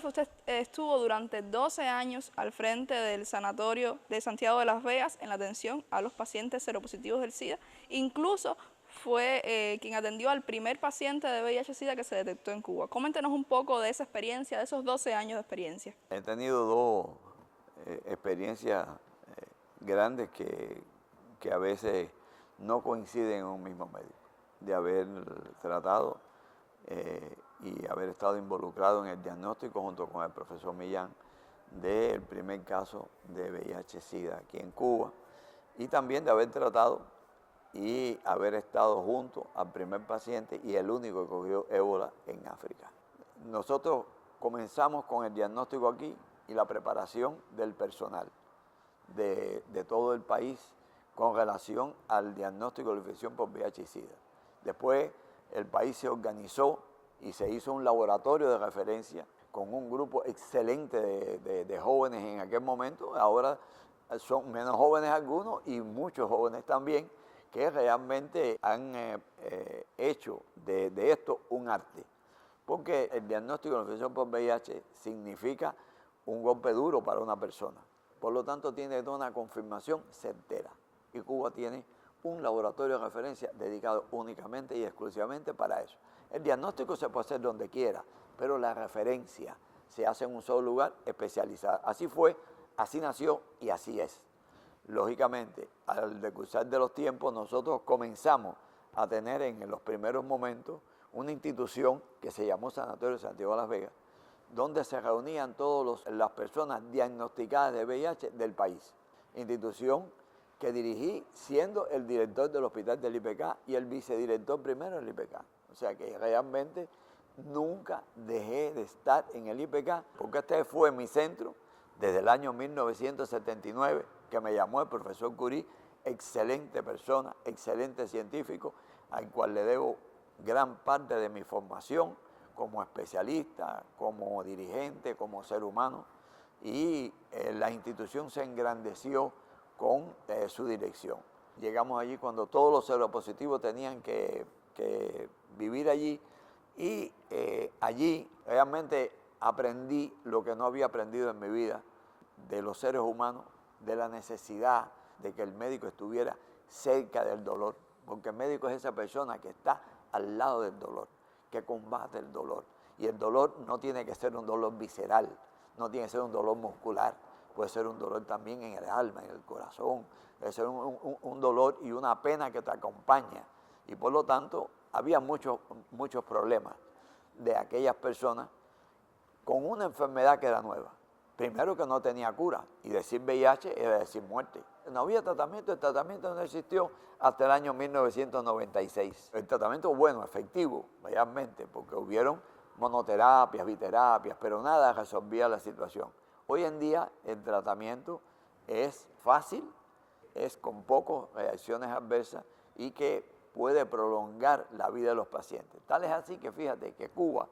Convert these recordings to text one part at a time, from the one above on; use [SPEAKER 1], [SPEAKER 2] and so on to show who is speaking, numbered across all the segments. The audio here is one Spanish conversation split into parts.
[SPEAKER 1] profe, usted estuvo durante 12 años al frente del sanatorio de Santiago de las Vegas en la atención a los pacientes seropositivos del SIDA. Incluso fue quien atendió al primer paciente de VIH-Sida que se detectó en Cuba. Coméntenos un poco de esa experiencia, de esos 12 años de experiencia.
[SPEAKER 2] He tenido dos experiencias grandes que a veces no coinciden en un mismo médico, de haber tratado y haber estado involucrado en el diagnóstico junto con el profesor Millán del primer caso de VIH-Sida aquí en Cuba, y también de haber tratado y haber estado junto al primer paciente y el único que cogió ébola en África. Nosotros comenzamos con el diagnóstico aquí y la preparación del personal de todo el país con relación al diagnóstico de la infección por VIH y SIDA. Después el país se organizó y se hizo un laboratorio de referencia con un grupo excelente de jóvenes en aquel momento. Ahora son menos jóvenes algunos y muchos jóvenes también, que realmente han hecho de esto un arte. Porque el diagnóstico de la infección por VIH significa un golpe duro para una persona. Por lo tanto, tiene una confirmación certera. Y Cuba tiene un laboratorio de referencia dedicado únicamente y exclusivamente para eso. El diagnóstico se puede hacer donde quiera, pero la referencia se hace en un solo lugar especializado. Así fue, así nació y así es. Lógicamente, al decursar de los tiempos, nosotros comenzamos a tener en los primeros momentos una institución que se llamó Sanatorio de Santiago de las Vegas, donde se reunían todas las personas diagnosticadas de VIH del país. Institución que dirigí siendo el director del hospital del IPK y el vicedirector primero del IPK. O sea que realmente nunca dejé de estar en el IPK, porque este fue mi centro desde el año 1979, que me llamó el profesor Curie, excelente persona, excelente científico, al cual le debo gran parte de mi formación como especialista, como dirigente, como ser humano, y la institución se engrandeció con su dirección. Llegamos allí cuando todos los seropositivos tenían que vivir allí, y allí realmente aprendí lo que no había aprendido en mi vida de los seres humanos, de la necesidad de que el médico estuviera cerca del dolor, porque el médico es esa persona que está al lado del dolor, que combate el dolor. Y el dolor no tiene que ser un dolor visceral, no tiene que ser un dolor muscular, puede ser un dolor también en el alma, en el corazón, puede ser un dolor y una pena que te acompaña. Y por lo tanto, había muchos problemas de aquellas personas con una enfermedad que era nueva. Primero, que no tenía cura, y decir VIH era decir muerte. No había tratamiento, el tratamiento no existió hasta el año 1996. El tratamiento bueno, efectivo, realmente, porque hubieron monoterapias, biterapias, pero nada resolvía la situación. Hoy en día el tratamiento es fácil, es con pocas reacciones adversas y que puede prolongar la vida de los pacientes. Tal es así que fíjate que Cuba,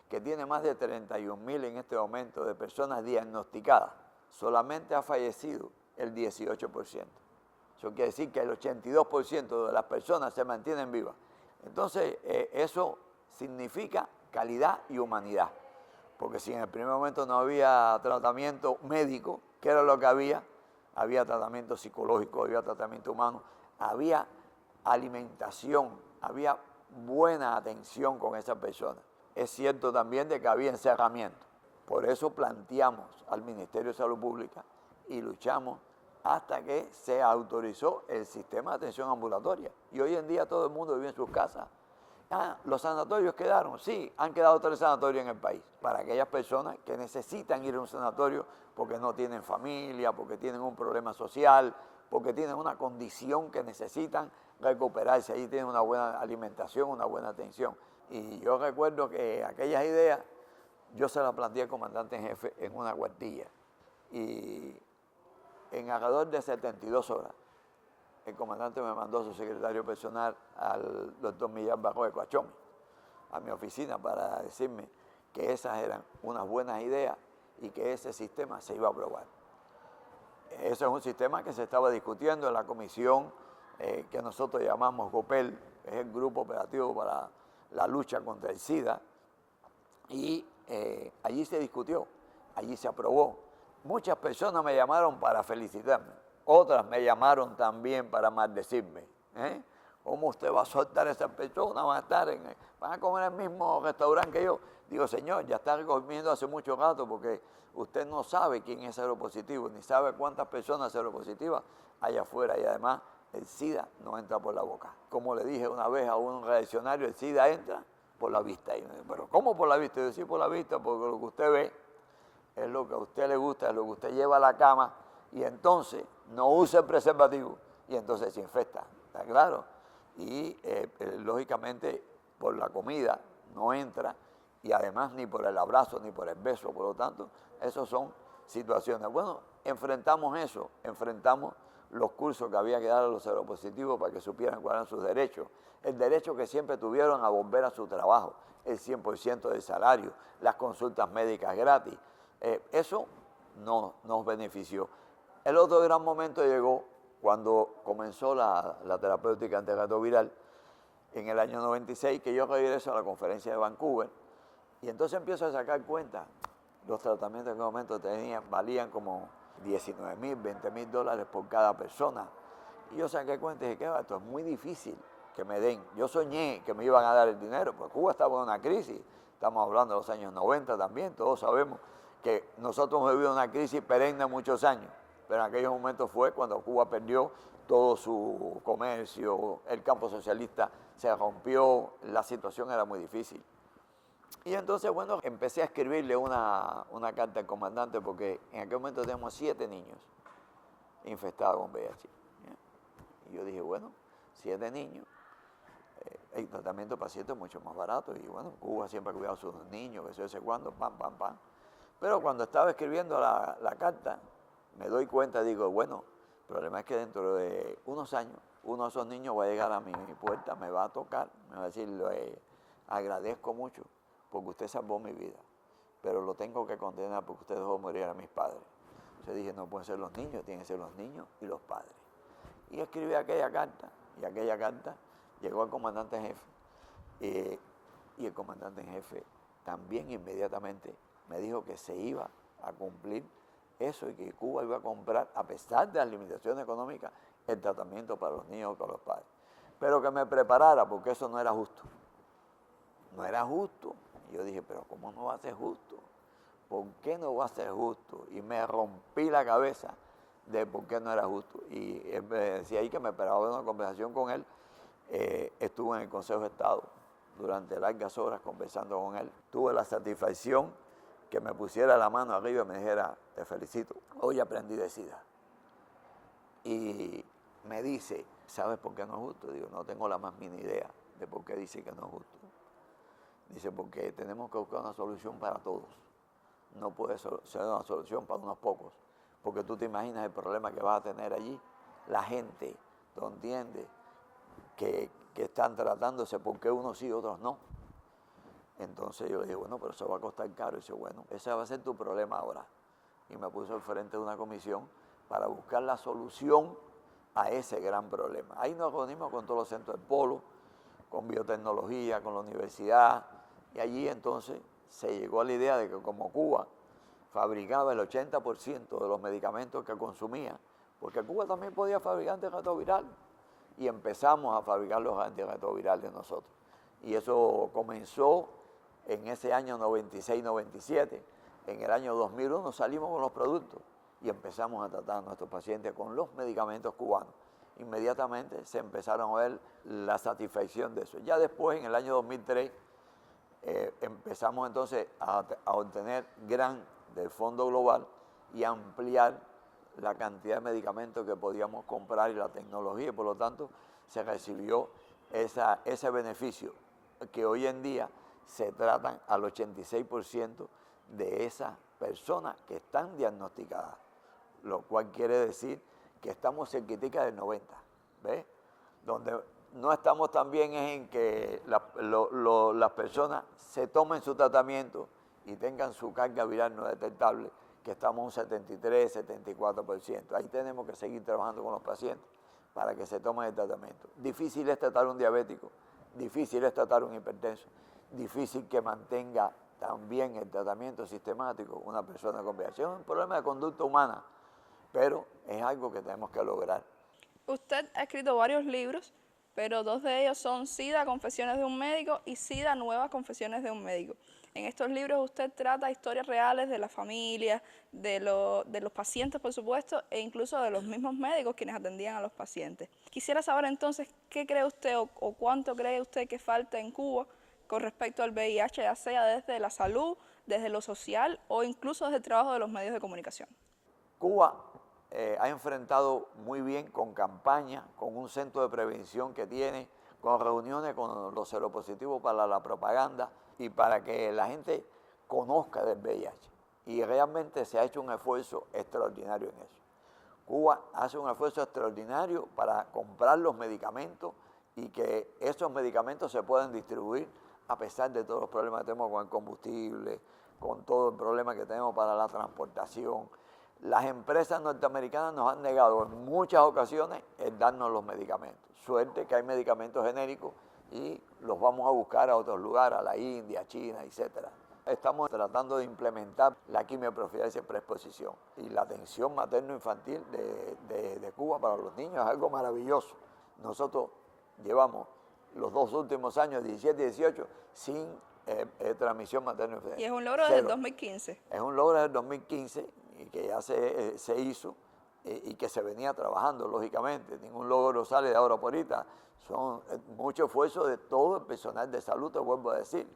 [SPEAKER 2] que tiene más de 31.000 en este momento de personas diagnosticadas, solamente ha fallecido el 18%. Eso quiere decir que el 82% de las personas se mantienen vivas. Entonces, eso significa calidad y humanidad. Porque si en el primer momento no había tratamiento médico, ¿qué era lo que había? Había tratamiento psicológico, había tratamiento humano, había alimentación, había buena atención con esa persona. Es cierto también de que había encerramiento. Por eso planteamos al Ministerio de Salud Pública y luchamos hasta que se autorizó el sistema de atención ambulatoria. Y hoy en día todo el mundo vive en sus casas. Los sanatorios quedaron, sí, han quedado 3 sanatorios en el país, para aquellas personas que necesitan ir a un sanatorio porque no tienen familia, porque tienen un problema social, porque tienen una condición que necesitan recuperarse. Allí tienen una buena alimentación, una buena atención. Y yo recuerdo que aquellas ideas yo se las planteé al comandante en jefe en una cuartilla. Y en alrededor de 72 horas, el comandante me mandó a su secretario personal, al doctor Millán Barro de Coachomi, a mi oficina para decirme que esas eran unas buenas ideas y que ese sistema se iba a aprobar. Ese es un sistema que se estaba discutiendo en la comisión que nosotros llamamos GOPEL, es el Grupo Operativo para la Lucha contra el SIDA, Y allí se discutió, allí se aprobó. Muchas personas me llamaron para felicitarme, otras me llamaron también para maldecirme. ¿Cómo usted va a soltar a esas personas? Van a comer en el mismo restaurante que yo. Digo, señor, ya están comiendo hace mucho rato porque usted no sabe quién es seropositivo, ni sabe cuántas personas seropositivas hay afuera. Y además, el SIDA no entra por la boca. Como le dije una vez a un reaccionario, el SIDA entra por la vista. Y me dijo, pero ¿cómo por la vista? Yo decía por la vista porque lo que usted ve es lo que a usted le gusta, es lo que usted lleva a la cama, y entonces no usa el preservativo y entonces se infecta, ¿está claro? Y lógicamente por la comida no entra, y además ni por el abrazo ni por el beso. Por lo tanto, esas son situaciones. Bueno, enfrentamos eso, enfrentamos los cursos que había que dar a los seropositivos para que supieran cuáles eran sus derechos, el derecho que siempre tuvieron a volver a su trabajo, el 100% del salario, las consultas médicas gratis. Eso no nos benefició. El otro gran momento llegó cuando comenzó la terapéutica antirretroviral en el año 96, que yo regreso a la conferencia de Vancouver, y entonces empiezo a sacar cuenta. Los tratamientos en ese momento valían como $19,000, $20,000 por cada persona. Y yo saqué cuenta y dije, ¿qué? Esto es muy difícil que me den. Yo soñé que me iban a dar el dinero, porque Cuba estaba en una crisis. Estamos hablando de los años 90 también, todos sabemos que nosotros hemos vivido una crisis perenne muchos años, pero en aquellos momentos fue cuando Cuba perdió todo su comercio, el campo socialista se rompió, la situación era muy difícil. Y entonces, bueno, empecé a escribirle una carta al comandante, porque en aquel momento teníamos 7 niños infectados con VIH. Y yo dije, bueno, 7 niños, el tratamiento de pacientes es mucho más barato, y bueno, Cuba siempre ha cuidado a sus niños, que sé cuándo, pam. Pero cuando estaba escribiendo la carta, me doy cuenta, digo, bueno, el problema es que dentro de unos años, uno de esos niños va a llegar a mi puerta, me va a tocar, me va a decir, agradezco mucho porque usted salvó mi vida, pero lo tengo que condenar porque usted dejó morir a mis padres. Entonces dije, no pueden ser los niños, tienen que ser los niños y los padres. Y escribí aquella carta, y aquella carta llegó al comandante en jefe, y el comandante en jefe también inmediatamente me dijo que se iba a cumplir eso y que Cuba iba a comprar, a pesar de las limitaciones económicas, el tratamiento para los niños y para los padres. Pero que me preparara, porque eso no era justo. No era justo. Y yo dije, pero ¿cómo no va a ser justo? ¿Por qué no va a ser justo? Y me rompí la cabeza de por qué no era justo. Y él me decía ahí que me esperaba una conversación con él. Estuve en el Consejo de Estado durante largas horas conversando con él. Tuve la satisfacción que me pusiera la mano arriba y me dijera, te felicito, hoy aprendí de SIDA. Y me dice, ¿sabes por qué no es justo? Digo, no tengo la más mínima idea de por qué dice que no es justo. Dice, porque tenemos que buscar una solución para todos. No puede ser una solución para unos pocos, porque tú te imaginas el problema que vas a tener allí. La gente, ¿tú entiendes? Que están tratándose porque unos sí y otros no. Entonces yo le dije, bueno, pero eso va a costar caro. Y dice, bueno, ese va a ser tu problema ahora. Y me puso al frente de una comisión para buscar la solución a ese gran problema. Ahí nos reunimos con todos los centros del polo, con biotecnología, con la universidad, y allí entonces se llegó a la idea de que como Cuba fabricaba el 80% de los medicamentos que consumía, porque Cuba también podía fabricar antirretrovirales, y empezamos a fabricar los antirretrovirales nosotros. Y eso comenzó en ese año 96-97. En el año 2001 salimos con los productos y empezamos a tratar a nuestros pacientes con los medicamentos cubanos. Inmediatamente se empezaron a ver la satisfacción de eso. Ya después, en el año 2003, empezamos entonces a obtener grant del Fondo Global y a ampliar la cantidad de medicamentos que podíamos comprar y la tecnología, y por lo tanto se recibió ese beneficio, que hoy en día se tratan al 86% de esas personas que están diagnosticadas, lo cual quiere decir que estamos cerquitica del 90%, ¿ves? Donde no estamos también en que las personas se tomen su tratamiento y tengan su carga viral no detectable, que estamos un 73-74%. Ahí tenemos que seguir trabajando con los pacientes para que se tomen el tratamiento. Difícil es tratar un diabético, difícil es tratar un hipertenso, difícil que mantenga también el tratamiento sistemático de una persona con VIH. Es un problema de conducta humana, pero es algo que tenemos que lograr.
[SPEAKER 1] Usted ha escrito varios libros, pero dos de ellos son SIDA, Confesiones de un médico y SIDA, Nuevas Confesiones de un médico. En estos libros usted trata historias reales de la familia, de los pacientes, por supuesto, e incluso de los mismos médicos quienes atendían a los pacientes. Quisiera saber entonces qué cree usted o cuánto cree usted que falta en Cuba con respecto al VIH, ya sea desde la salud, desde lo social o incluso desde el trabajo de los medios de comunicación.
[SPEAKER 2] Cuba ha enfrentado muy bien con campañas, con un centro de prevención que tiene, con reuniones con los seropositivos para la propaganda y para que la gente conozca del VIH. Y realmente se ha hecho un esfuerzo extraordinario en eso. Cuba hace un esfuerzo extraordinario para comprar los medicamentos y que esos medicamentos se puedan distribuir a pesar de todos los problemas que tenemos con el combustible, con todo el problema que tenemos para la transportación. Las empresas norteamericanas nos han negado en muchas ocasiones el darnos los medicamentos. Suerte que hay medicamentos genéricos y los vamos a buscar a otros lugares, a la India, China, etc. Estamos tratando de implementar la quimioprofilaxis preexposición y la atención materno-infantil de Cuba para los niños es algo maravilloso. Nosotros llevamos los 2 últimos años, 17 y 18, sin transmisión materno-infantil.
[SPEAKER 1] Y es un logro desde el 2015.
[SPEAKER 2] Es un logro desde el 2015 y que ya se hizo y que se venía trabajando, lógicamente. Ningún logro sale de ahora por ahorita. Son mucho esfuerzo de todo el personal de salud, te vuelvo a decir.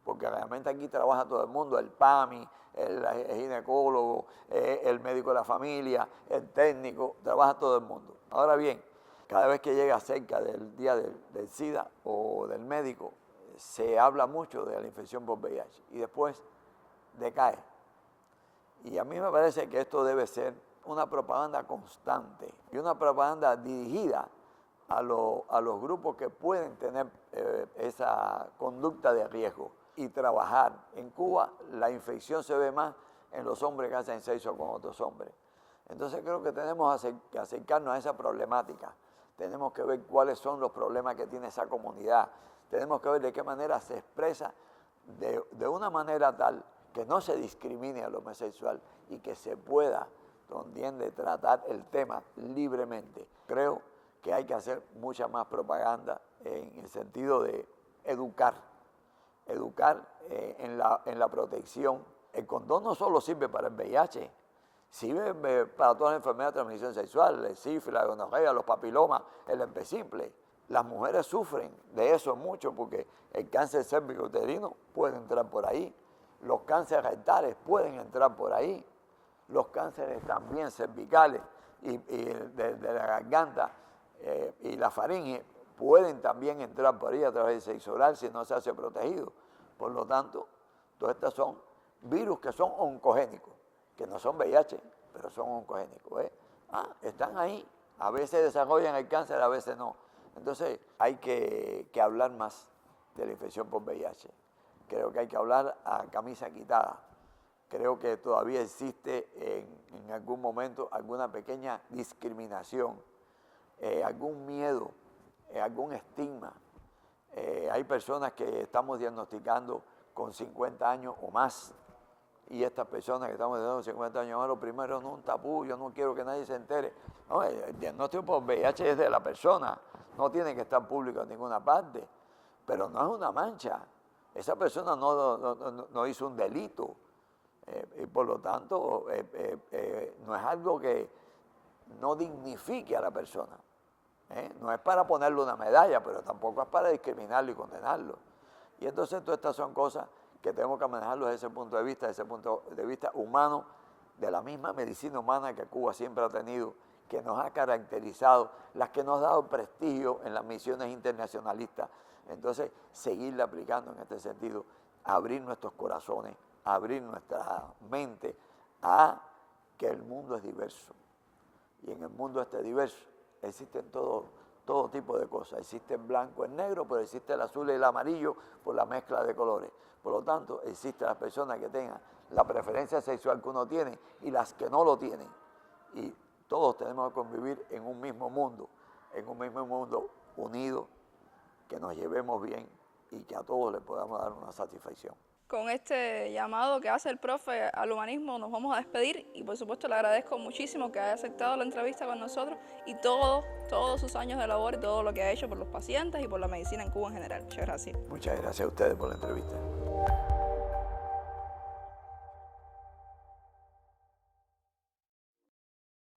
[SPEAKER 2] Porque realmente aquí trabaja todo el mundo, el PAMI, el ginecólogo, el médico de la familia, el técnico, trabaja todo el mundo. Ahora bien, cada vez que llega cerca del día del SIDA o del médico, se habla mucho de la infección por VIH y después decae. Y a mí me parece que esto debe ser una propaganda constante y una propaganda dirigida a los grupos que pueden tener esa conducta de riesgo y trabajar. En Cuba la infección se ve más en los hombres que hacen sexo con otros hombres. Entonces creo que tenemos que acercarnos a esa problemática. Tenemos que ver cuáles son los problemas que tiene esa comunidad. Tenemos que ver de qué manera se expresa de una manera tal que no se discrimine al homosexual y que se pueda, donde tratar el tema libremente. Creo que hay que hacer mucha más propaganda en el sentido de educar en la protección. El condón no solo sirve para el VIH, sirve para todas las enfermedades de transmisión sexual, el sífilis, la gonorrea, los papilomas, el herpes simple. Las mujeres sufren de eso mucho porque el cáncer cérvico-uterino puede entrar por ahí, los cánceres rectales pueden entrar por ahí, los cánceres también cervicales y de la garganta y la faringe pueden también entrar por ahí a través del sexo oral si no se hace protegido. Por lo tanto, todos estos son virus que son oncogénicos, que no son VIH, pero son oncogénicos. Están ahí, a veces desarrollan el cáncer, a veces no. Entonces hay que hablar más de la infección por VIH. Creo que hay que hablar a camisa quitada. Creo que todavía existe en algún momento alguna pequeña discriminación, algún miedo, algún estigma. Hay personas que estamos diagnosticando con 50 años o más y estas personas que estamos diagnosticando con 50 años o más, lo primero no es un tabú, yo no quiero que nadie se entere. No, el diagnóstico por VIH es de la persona, no tiene que estar público en ninguna parte, pero no es una mancha. Esa persona no hizo un delito y por lo tanto no es algo que no dignifique a la persona. No es para ponerle una medalla, pero tampoco es para discriminarlo y condenarlo. Y entonces todas estas son cosas que tenemos que manejarlo desde ese punto de vista humano, de la misma medicina humana que Cuba siempre ha tenido, que nos ha caracterizado, las que nos ha dado prestigio en las misiones internacionalistas. Entonces, seguirla aplicando en este sentido, abrir nuestros corazones, abrir nuestra mente a que el mundo es diverso. Y en el mundo este diverso existen todo tipo de cosas. Existe el blanco, el negro, pero existe el azul y el amarillo por la mezcla de colores. Por lo tanto, existen las personas que tengan la preferencia sexual que uno tiene y las que no lo tienen. Y todos tenemos que convivir en un mismo mundo unido, que nos llevemos bien y que a todos les podamos dar una satisfacción.
[SPEAKER 1] Con este llamado que hace el profe al humanismo nos vamos a despedir y por supuesto le agradezco muchísimo que haya aceptado la entrevista con nosotros y todos sus años de labor y todo lo que ha hecho por los pacientes y por la medicina en Cuba en general. Muchas gracias.
[SPEAKER 2] Muchas gracias a ustedes por la entrevista.